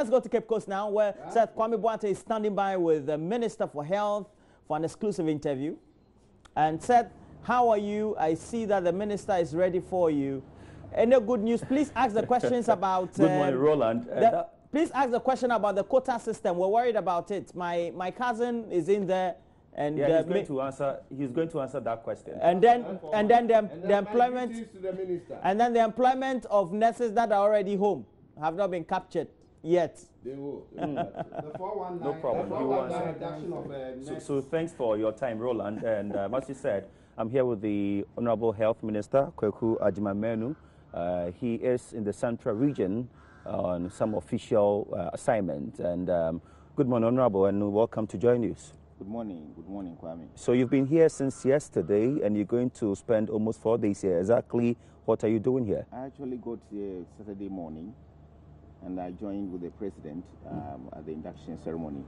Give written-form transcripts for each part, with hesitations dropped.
let's go to Cape Coast now, where Seth Kwame Boate is standing by with the Minister for Health for an exclusive interview. And Seth, how are you? I see that the Minister is ready for you. Any good news? Please ask the questions about... Good morning, Roland. Please ask the question about the quota system. We're worried about it. My cousin is in there. And yeah, he's going to answer that question. And then the employment the employment of nurses that are already home have not been captured yet. They will. No problem. So thanks for your time, Roland. And as you said, I'm here with the Honorable Health Minister, Manu. He is in the Central Region on some official assignment. And good morning, Honorable, and welcome to JoyNews. Good morning, Kwame. So you've been here since yesterday, and you're going to spend almost 4 days here. Exactly what are you doing here? I actually got here Saturday morning, and I joined with the President at the induction ceremony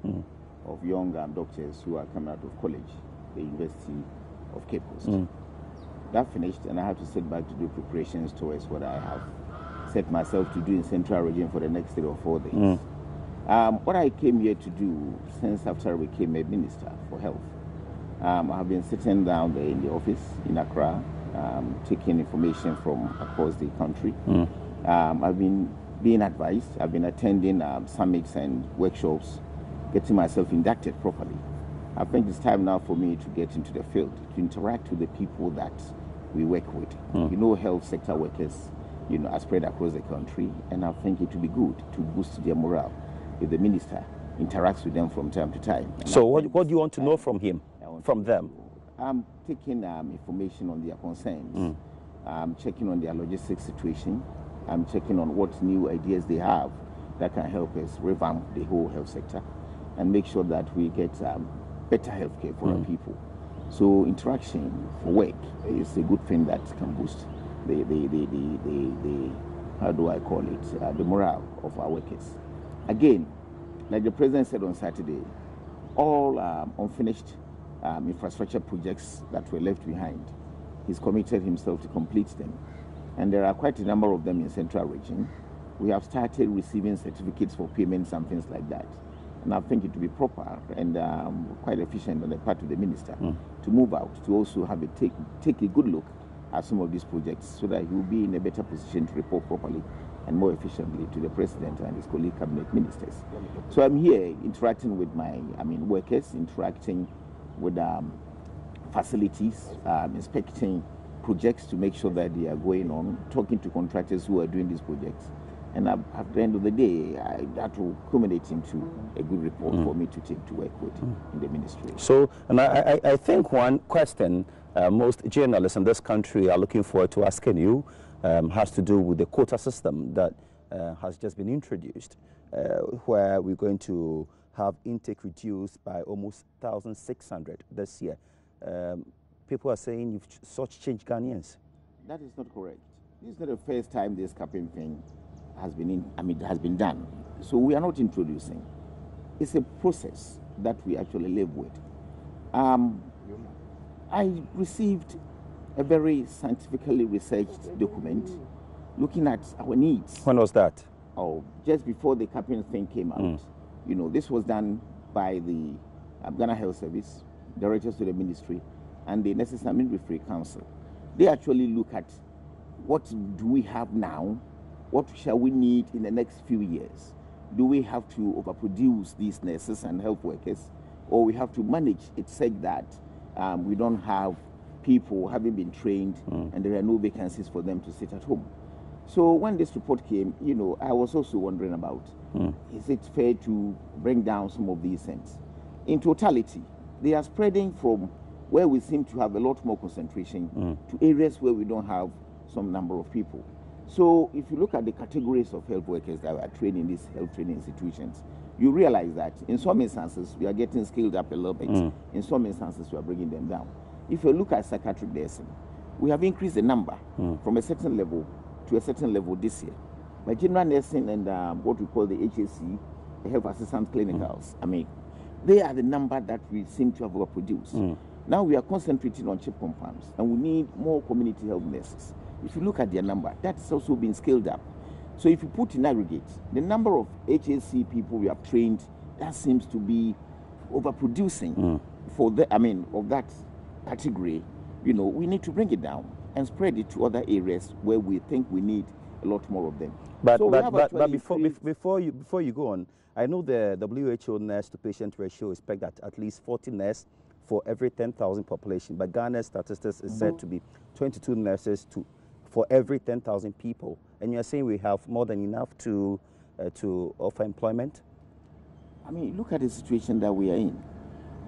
of young doctors who are coming out of college, the University of Cape Coast. That finished, and I have to sit back to do preparations towards what I have set myself to do in Central Region for the next 3 or 4 days. What I came here to do since after I became a Minister for Health, I have been sitting down there in the office in Accra, taking information from across the country. I've been being advised, I've been attending summits and workshops, getting myself inducted properly. I think it's time now for me to get into the field, to interact with the people that we work with. You know, health sector workers, you know, are spread across the country, and I think it would be good to boost their morale if the Minister interacts with them from time to time. So what do you want to know from him, from them? I'm taking information on their concerns. I'm checking on their logistics situation. I'm checking on what new ideas they have that can help us revamp the whole health sector and make sure that we get better health care for our people. So interaction for work is a good thing that can boost the how do I call it, the morale of our workers. Again, like the President said on Saturday, all unfinished infrastructure projects that were left behind, he's committed himself to complete them. And there are quite a number of them in Central Region. We have started receiving certificates for payments and things like that. And I think it will be proper and quite efficient on the part of the Minister to move out, to also have take a good look at some of these projects so that he will be in a better position to report properly and more efficiently to the President and his colleague cabinet ministers. So I'm here interacting with my workers, interacting with facilities, inspecting projects to make sure that they are going on, talking to contractors who are doing these projects. And at the end of the day, that will culminate into a good report for me to take to work with in the ministry. So, and I think one question most journalists in this country are looking forward to asking you has to do with the quota system that has just been introduced, where we're going to have intake reduced by almost 1,600 this year. People are saying you've such changed Ghanaians. That is not correct. This is not the first time this capping thing has been done. So we are not introducing. It's a process that we actually live with. I received a very scientifically researched document looking at our needs. When was that? Oh, just before the capping thing came out. You know, this was done by the Ghana Health Service, directors to the ministry, and the Nurses and Midwifery Council. They actually look at what do we have now, what shall we need in the next few years. Do we have to overproduce these nurses and health workers, or we have to manage it such that we don't have people having been trained and there are no vacancies for them to sit at home. So when this report came, you know, I was also wondering about, is it fair to bring down some of these things? In totality, they are spreading from where we seem to have a lot more concentration to areas where we don't have some number of people. So if you look at the categories of health workers that are trained in these health training institutions, you realize that in some instances we are getting scaled up a little bit. In some instances we are bringing them down. If you look at psychiatric nursing, we have increased the number from a certain level to a certain level this year. But general nursing and what we call the HAC, the health assistant clinicals, I mean, they are the number that we seem to have overproduced. Now we are concentrating on cheap compounds, and we need more community health nurses. If you look at their number, that's also been scaled up. So if you put in aggregate, the number of HAC people we have trained, that seems to be overproducing for the, of that category. You know, we need to bring it down and spread it to other areas where we think we need a lot more of them. But so before you go on, I know the WHO nurse to patient ratio is pegged at least 40 nurses for every 10,000 population. But Ghana's statistics is said to be 22 nurses for every 10,000 people. And you're saying we have more than enough to offer employment? I mean, look at the situation that we are in.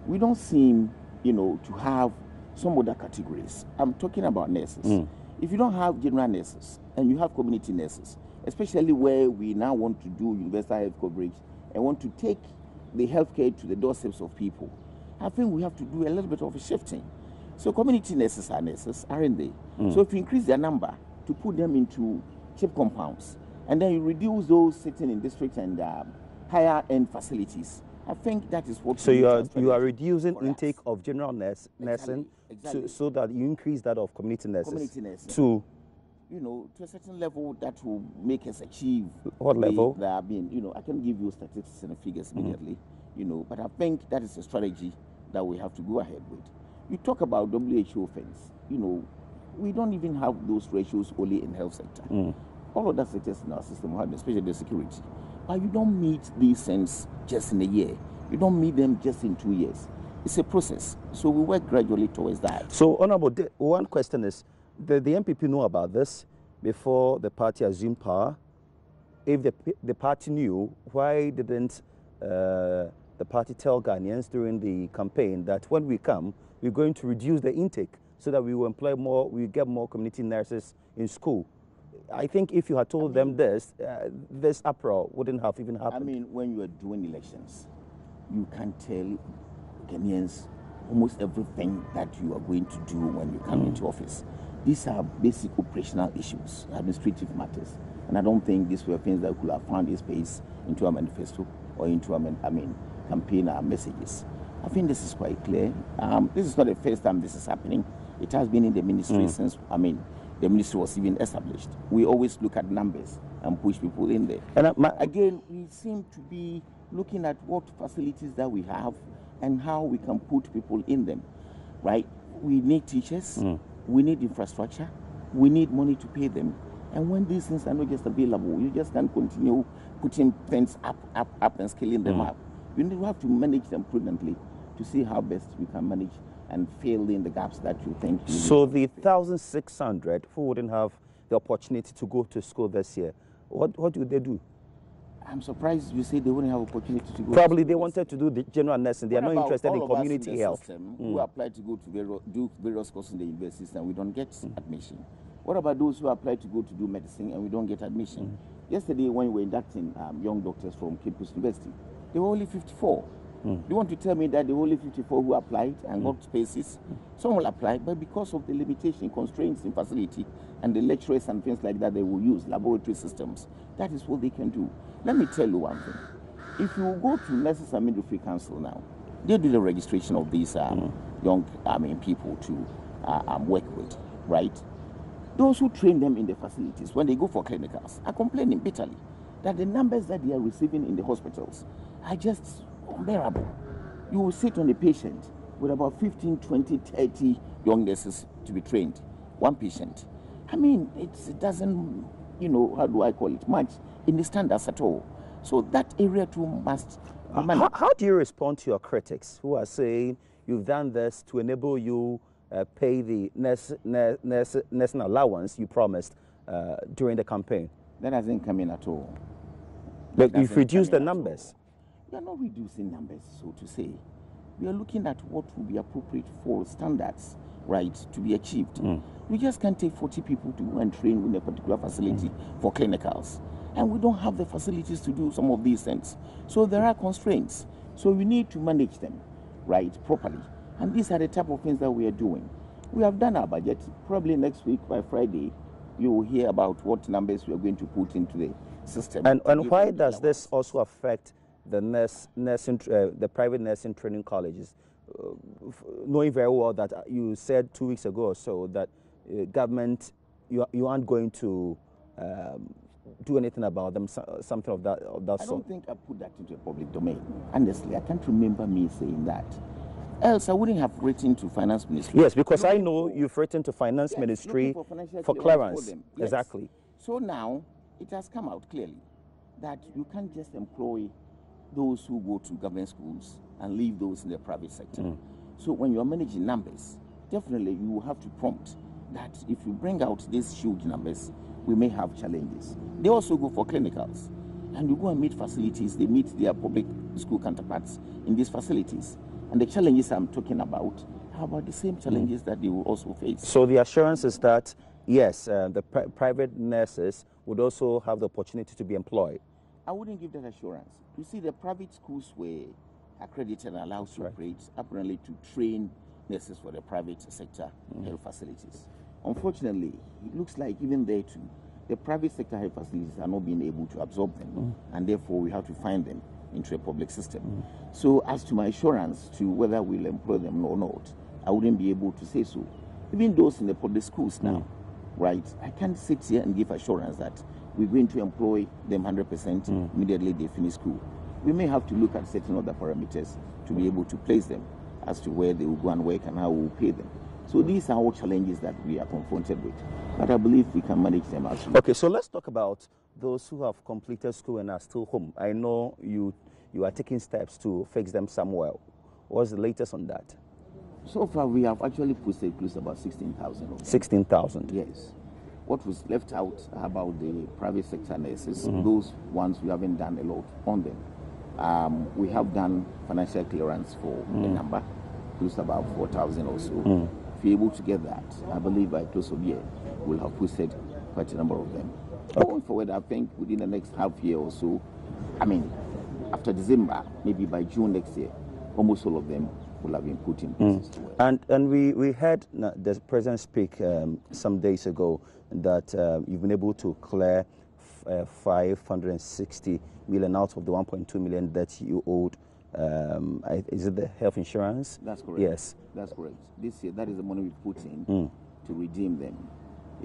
We don't seem, to have some other categories. I'm talking about nurses. If you don't have general nurses and you have community nurses, especially where we now want to do universal health coverage and want to take the healthcare to the doorsteps of people, I think we have to do a little bit of a shifting. So community nurses are nurses, aren't they? So if you increase their number to put them into cheap compounds, and then you reduce those sitting in districts and higher end facilities, I think that is what. So you are reducing intake of general nursing exactly. so that you increase that of community nurses. Community nursing. To to a certain level that will make us achieve. What level? I can give you statistics and figures immediately, but I think that is a strategy that we have to go ahead with. You talk about WHO things, we don't even have those ratios only in health sector. All of that sectors in our system have, especially the security. But you don't meet these things just in a year. You don't meet them just in 2 years. It's a process. So we work gradually towards that. So, Honorable, one question is, the MPP know about this before the party assumed power? If the party knew, why didn't the party tell Ghanaians during the campaign that when we come, we're going to reduce the intake so that we will employ more, we get more community nurses in school? I think if you had told them this, this uproar wouldn't have even happened. When you are doing elections, you can tell Ghanaians almost everything that you are going to do when you come into office. These are basic operational issues, administrative matters. And I don't think these were things that could have found a space into a manifesto or into campaign messages. I think this is quite clear. This is not the first time this is happening. It has been in the ministry since, the ministry was even established. We always look at numbers and push people in there. And again, we seem to be looking at what facilities that we have and how we can put people in them, right? We need teachers, we need infrastructure, we need money to pay them. And when these things are not just available, you just can't continue putting things up and scaling them up. You have to manage them prudently to see how best we can manage and fill in the gaps that you think. So the 1,600 who wouldn't have the opportunity to go to school this year, what do they do? I'm surprised you say they wouldn't have opportunity to go. Probably they wanted to do the general nursing. They are not interested in community health. Who apply to go to do various courses in the universities and we don't get admission? What about those who apply to go to do medicine and we don't get admission? Yesterday when we were inducting young doctors from Campus University, there were only 54. You want to tell me that the only 54 who applied and got spaces? Some will apply, but because of the limitation, constraints in facility, and the lecturers and things like that they will use, laboratory systems, that is what they can do. Let me tell you one thing. If you go to Nurses and Midwifery Council now, they do the registration of these young people to work with, right? Those who train them in the facilities, when they go for clinicals, are complaining bitterly that the numbers that they are receiving in the hospitals are just unbearable. You will sit on a patient with about 15, 20, 30 young nurses to be trained. One patient. It doesn't, how do I call it, much in the standards at all. So that area too must be managed. How do you respond to your critics who are saying you've done this to enable you pay the nursing allowance you promised during the campaign? That hasn't come in at all. But you've reduced the numbers. We are not reducing numbers, so to say. We are looking at what will be appropriate for standards, right, to be achieved. We just can't take 40 people to go and train in a particular facility for clinicals. And we don't have the facilities to do some of these things. So there are constraints. So we need to manage them, right, properly. And these are the type of things that we are doing. We have done our budget. Probably next week, by Friday, you will hear about what numbers we are going to put into the system. And why does this also affect the private nursing training colleges, knowing very well that you said 2 weeks ago or so that government, you aren't going to do anything about them, something of that sort? I don't think I put that into a public domain. Honestly, I can't remember me saying that. Else, I wouldn't have written to Finance Ministry. Yes, because I know you've written to Finance Ministry for clearance. Yes. Exactly. So now, it has come out clearly that you can't just employ those who go to government schools and leave those in the private sector. So when you're managing numbers, definitely you will have to prompt that if you bring out these huge numbers, we may have challenges. They also go for clinicals. And you go and meet facilities, they meet their public school counterparts in these facilities. And the challenges I'm talking about are about the same challenges that they will also face. So the assurance is that, yes, the private nurses would also have the opportunity to be employed. I wouldn't give that assurance. You see, the private schools were accredited and allowed to operate, apparently to train nurses for the private sector health facilities. Unfortunately, it looks like even there too, the private sector health facilities are not being able to absorb them, and therefore we have to find them into a public system. So as to my assurance to whether we'll employ them or not, I wouldn't be able to say so. Even those in the public schools now, right, I can't sit here and give assurance that we're going to employ them 100% immediately they finish school. We may have to look at certain other parameters to be able to place them as to where they will go and work and how we will pay them. So these are all challenges that we are confronted with, but I believe we can manage them as well. Okay, so let's talk about those who have completed school and are still home. I know you are taking steps to fix them somewhere. What's the latest on that? So far, we have actually put close about 16,000. 16,000? Yes. What was left out about the private sector nurses, those ones we haven't done a lot on them. We have done financial clearance for a number, close about 4,000 or so. If you're able to get that, I believe by close of year, we'll have posted quite a number of them. Going forward, I think within the next half year or so, I mean, after December, maybe by June next year, almost all of them will have been put in place. And we heard the President speak some days ago that you've been able to clear 560 million out of the 1.2 million that you owed. Is it the health insurance? That's correct. Yes. That's correct. This year, that is the money we put in to redeem them.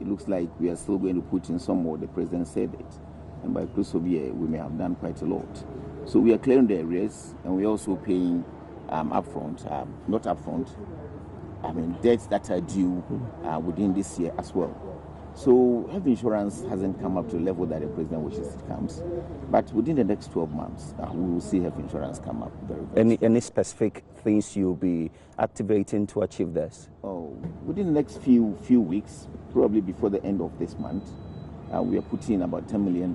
It looks like we are still going to put in some more. The President said it. And by close of year, we may have done quite a lot. So we are clearing the arrears, and we're also paying upfront, not upfront, I mean debts that are due within this year as well. So health insurance hasn't come up to the level that the President wishes it comes. But within the next 12 months, we will see health insurance come up very, very soon. Any specific things you'll be activating to achieve this? Oh, within the next few weeks, probably before the end of this month, we are putting in about $10 million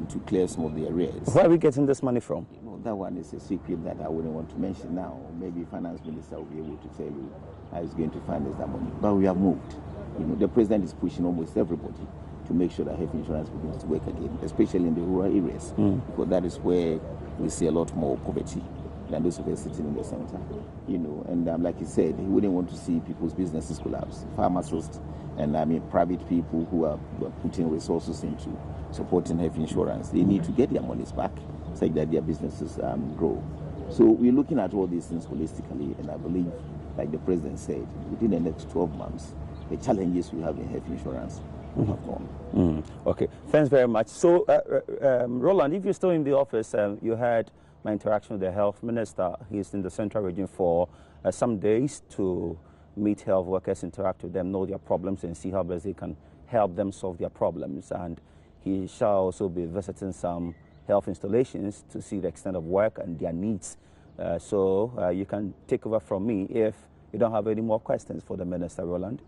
to clear some of the arrears. Where are we getting this money from? You know, that one is a secret that I wouldn't want to mention now. Maybe Finance Minister will be able to tell you how he's going to find us that money. But we have moved. You know, the President is pushing almost everybody to make sure that health insurance begins to work again, especially in the rural areas, because that is where we see a lot more poverty than those who are sitting in the center. You know, and like he said, he wouldn't want to see people's businesses collapse. Pharmacists and private people who are putting resources into supporting health insurance, they need to get their monies back so that their businesses grow. So we're looking at all these things holistically, and I believe, like the President said, within the next 12 months, the challenges we have in health insurance will have gone. Okay, thanks very much. So, Roland, if you're still in the office, you had my interaction with the health minister. He's in the central region for some days to meet health workers, interact with them, know their problems, and see how best they can help them solve their problems. And he shall also be visiting some health installations to see the extent of work and their needs. So you can take over from me if you don't have any more questions for the minister, Roland.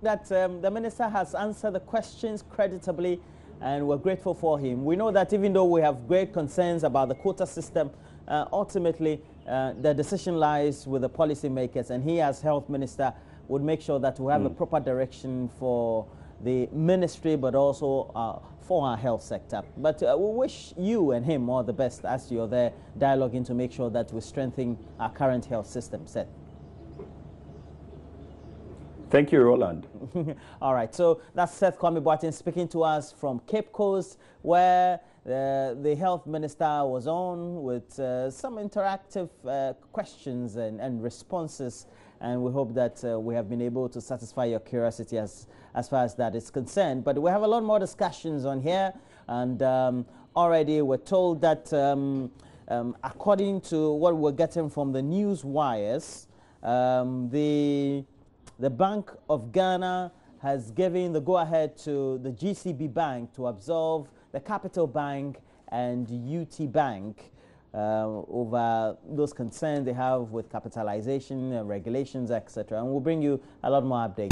That the minister has answered the questions creditably, and we're grateful for him. We know that even though we have great concerns about the quota system, ultimately the decision lies with the policymakers, and he as health minister would make sure that we have a proper direction for the ministry, but also for our health sector. But we wish you and him all the best as you're there dialoguing to make sure that we strengthen our current health system. Seth. Thank you, Roland. All right, so that's Seth Kwame Boateng speaking to us from Cape Coast, where the health minister was on with some interactive questions and responses and we hope that we have been able to satisfy your curiosity as far as that is concerned. But we have a lot more discussions on here, and already we're told that according to what we're getting from the news wires, the Bank of Ghana has given the go-ahead to the GCB Bank to absolve the Capital Bank and UT Bank over those concerns they have with capitalization, regulations, etc. And we'll bring you a lot more updates.